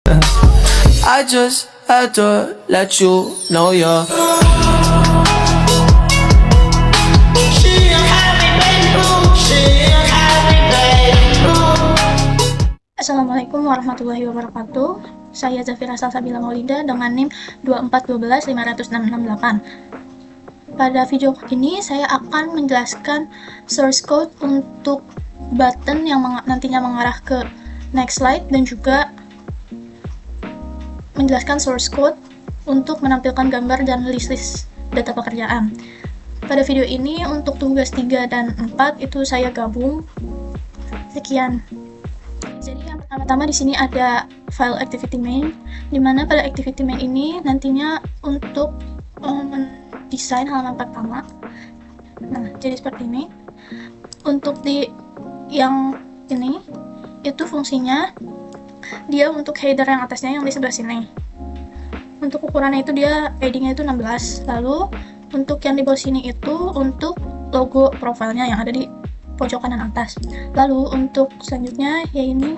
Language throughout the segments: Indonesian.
I just had to let you know you're Assalamualaikum warahmatullahi wabarakatuh. Saya Zafira Salsabila Maulida dengan NIM 2412568. Pada video ini saya akan menjelaskan source code untuk button yang nantinya mengarah ke next slide dan juga menjelaskan source code untuk menampilkan gambar dan list-list data pekerjaan. Pada video ini untuk tugas 3 dan 4 itu saya gabung. Sekian. Jadi yang pertama-tama di sini ada file activity main, di mana pada activity main ini nantinya untuk mendesain halaman pertama. Nah, jadi seperti ini. Untuk di yang ini itu fungsinya dia untuk header yang atasnya yang di sebelah sini. Untuk ukurannya itu dia paddingnya itu 16. Lalu untuk yang di bawah sini itu untuk logo profilnya yang ada di pojok kanan atas. Lalu untuk selanjutnya ya ini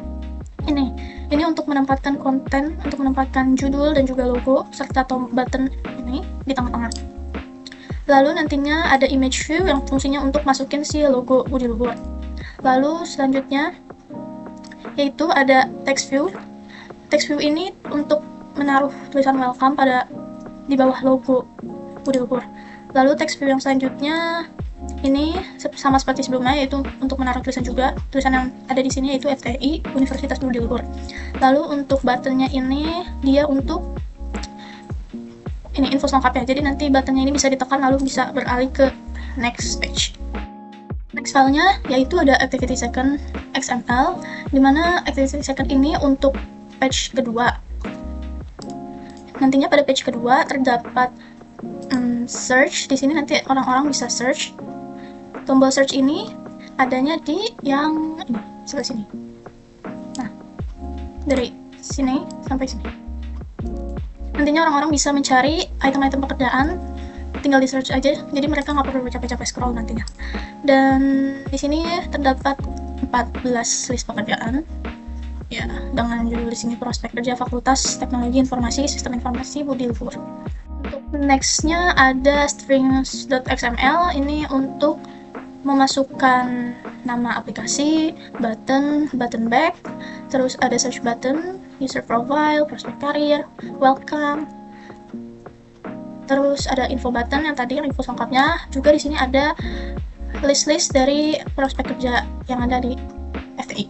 untuk menempatkan konten, untuk menempatkan judul dan juga logo serta button ini di tengah-tengah. Lalu nantinya ada image view yang fungsinya untuk masukin si logo di luar. Lalu selanjutnya yaitu ada text view. Text view ini untuk menaruh tulisan welcome di bawah logo di luar. Lalu text view yang selanjutnya ini sama seperti sebelumnya, yaitu untuk menaruh tulisan juga. Tulisan yang ada di sini yaitu FTI Universitas Budi Luhur. Lalu untuk buttonnya ini dia untuk ini info selengkapnya. Jadi nanti buttonnya ini bisa ditekan lalu bisa beralih ke next page. Next filenya yaitu ada activity second XML, dimana activity second ini untuk page kedua. Nantinya pada page kedua terdapat search. Di sini nanti orang-orang bisa search. Tombol search ini adanya di yang ini, sebelah sini. Nah, dari sini sampai sini. Nantinya orang-orang bisa mencari item-item pekerjaan, tinggal di search aja. Jadi mereka nggak perlu capek-capek scroll nantinya. Dan di sini terdapat 14 list pekerjaan. Ya, dengan judul di sini prospek kerja Fakultas Teknologi Informasi Sistem Informasi Budi Luhur. Untuk nextnya ada strings.xml, ini untuk memasukkan nama aplikasi, button back, terus ada search button, user profile, prospek karir, welcome, terus ada info button yang tadi info lengkapnya. Juga di sini ada list dari prospek kerja yang ada di FTI.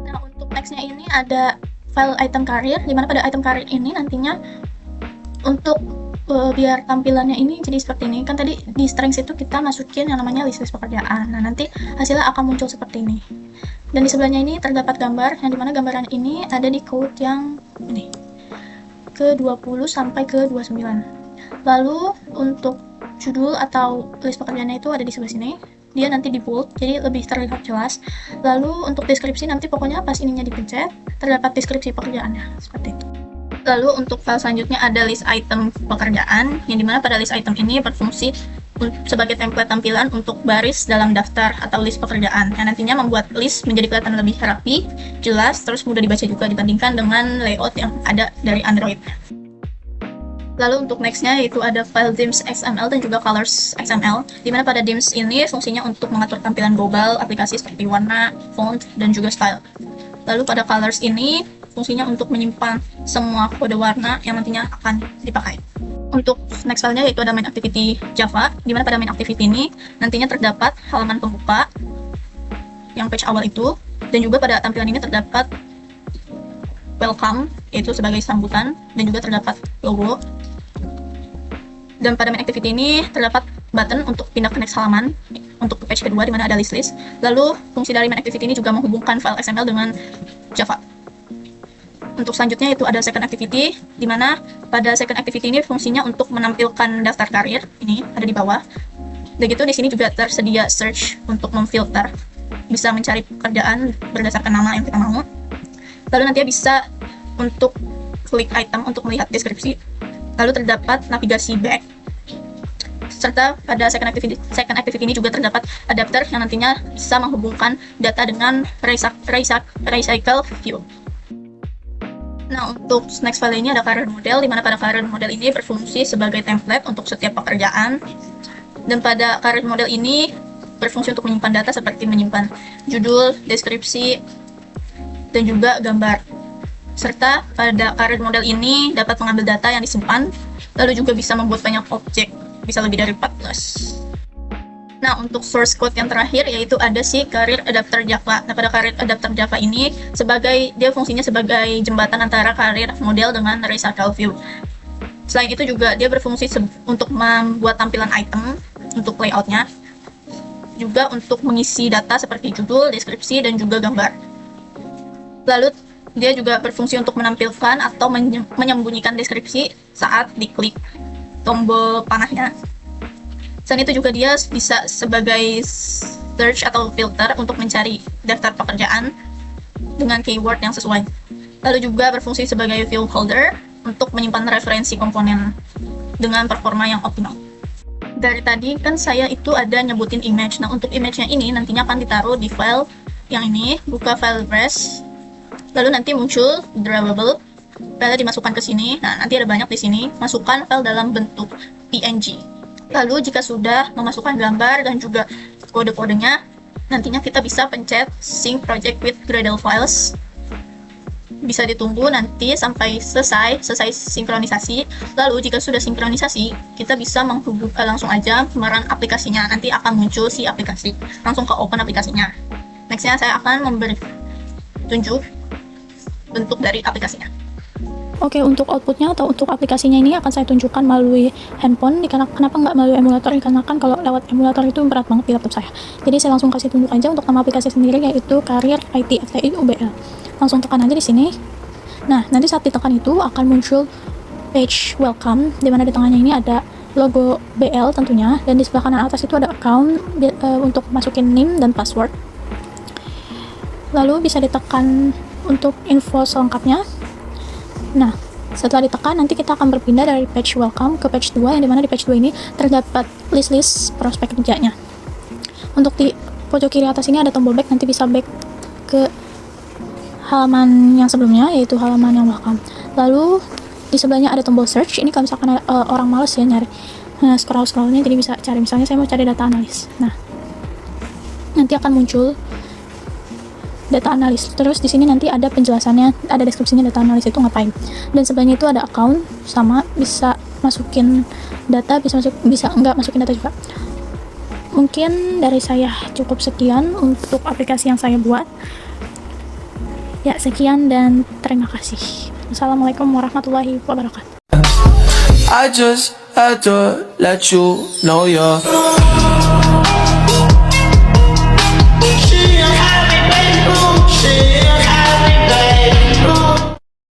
Nah, untuk nextnya ini ada file item karir, dimana pada item karir ini nantinya untuk biar tampilannya ini jadi seperti ini. Kan tadi di strings itu kita masukin yang namanya list pekerjaan. Nah, nanti hasilnya akan muncul seperti ini. Dan di sebelahnya ini terdapat gambar, yang dimana gambaran ini ada di code yang ini ke 20 sampai ke 29. Lalu untuk judul atau list pekerjaannya itu ada di sebelah sini. Dia nanti di bold, jadi lebih terlihat jelas. Lalu untuk deskripsi nanti pokoknya pas ininya dipencet, terdapat deskripsi pekerjaannya seperti itu. Lalu untuk file selanjutnya ada list item pekerjaan, yang dimana pada list item ini berfungsi sebagai template tampilan untuk baris dalam daftar atau list pekerjaan, yang nantinya membuat list menjadi kelihatan lebih rapi, jelas, terus mudah dibaca juga dibandingkan dengan layout yang ada dari Android. Lalu untuk nextnya yaitu ada file themes XML dan juga colors XML, dimana pada themes ini fungsinya untuk mengatur tampilan global aplikasi seperti warna, font, dan juga style. Lalu pada colors ini fungsinya untuk menyimpan semua kode warna yang nantinya akan dipakai. Untuk next filenya yaitu ada main activity Java, di mana pada main activity ini nantinya terdapat halaman pembuka yang page awal itu, dan juga pada tampilan ini terdapat welcome, yaitu sebagai sambutan, dan juga terdapat logo. Dan pada main activity ini terdapat button untuk pindah ke next halaman untuk page kedua, di mana ada list. Lalu fungsi dari main activity ini juga menghubungkan file XML dengan Java. Untuk selanjutnya itu ada second activity, di mana pada second activity ini fungsinya untuk menampilkan daftar karir, ini ada di bawah. Begitu di sini juga tersedia search untuk memfilter, bisa mencari pekerjaan berdasarkan nama yang kita mau. Lalu nanti bisa untuk klik item untuk melihat deskripsi. Lalu terdapat navigasi back. Serta pada second activity ini juga terdapat adapter yang nantinya bisa menghubungkan data dengan recycle view. Nah, untuk next file ini ada career model, di mana pada career model ini berfungsi sebagai template untuk setiap pekerjaan. Dan pada career model ini berfungsi untuk menyimpan data seperti menyimpan judul, deskripsi, dan juga gambar. Serta pada career model ini dapat mengambil data yang disimpan, lalu juga bisa membuat banyak objek, bisa lebih dari 14. Nah, untuk source code yang terakhir yaitu ada si Career Adapter Java. Nah, pada Career Adapter Java ini dia fungsinya sebagai jembatan antara career model dengan Recycle View. Selain itu juga dia berfungsi untuk membuat tampilan item untuk layoutnya, juga untuk mengisi data seperti judul, deskripsi, dan juga gambar. Lalu dia juga berfungsi untuk menampilkan atau menyembunyikan deskripsi saat diklik tombol panahnya. Selain itu juga dia bisa sebagai search atau filter untuk mencari daftar pekerjaan dengan keyword yang sesuai. Lalu juga berfungsi sebagai view holder untuk menyimpan referensi komponen dengan performa yang optimal. Dari tadi kan saya itu ada nyebutin image. Nah, untuk image-nya ini nantinya akan ditaruh di file yang ini. Buka file browse, lalu nanti muncul drawable. File dimasukkan ke sini. Nah, nanti ada banyak di sini. Masukkan file dalam bentuk PNG. Lalu jika sudah memasukkan gambar dan juga kode-kodenya, nantinya kita bisa pencet sync project with Gradle files. Bisa ditunggu nanti sampai selesai sinkronisasi. Lalu jika sudah sinkronisasi, kita bisa langsung aja merun aplikasinya. Nanti akan muncul si aplikasi, langsung ke open aplikasinya. Nextnya saya akan memberi tunjuk bentuk dari aplikasinya. Oke, untuk outputnya atau untuk aplikasinya ini akan saya tunjukkan melalui handphone. Kenapa nggak melalui emulator? Dikarenakan kalau lewat emulator itu berat banget di laptop saya. Jadi saya langsung kasih tunjuk aja untuk nama aplikasi sendiri, yaitu Career IT FTI UBL. Langsung tekan aja di sini. Nah, nanti saat ditekan itu akan muncul page welcome, di mana di tengahnya ini ada logo BL tentunya, dan di sebelah kanan atas itu ada account untuk masukin name dan password. Lalu bisa ditekan untuk info selengkapnya. Nah, setelah ditekan nanti kita akan berpindah dari page welcome ke page 2, yang dimana di page 2 ini terdapat list prospek kerjanya. Untuk di pojok kiri atas ini ada tombol back, nanti bisa back ke halaman yang sebelumnya, yaitu halaman yang welcome. Lalu di sebelahnya ada tombol search. Ini kalau misalkan orang males ya nyari scroll-scrollnya, jadi bisa cari, misalnya saya mau cari data analis. Nah, nanti akan muncul data analis. Terus di sini nanti ada penjelasannya, ada deskripsinya data analis itu ngapain. Dan sebelahnya itu ada account, sama bisa masukin data, bisa enggak masukin data juga. Mungkin dari saya cukup sekian untuk aplikasi yang saya buat. Ya, sekian dan terima kasih. Assalamualaikum warahmatullahi wabarakatuh. I just had to let you know you're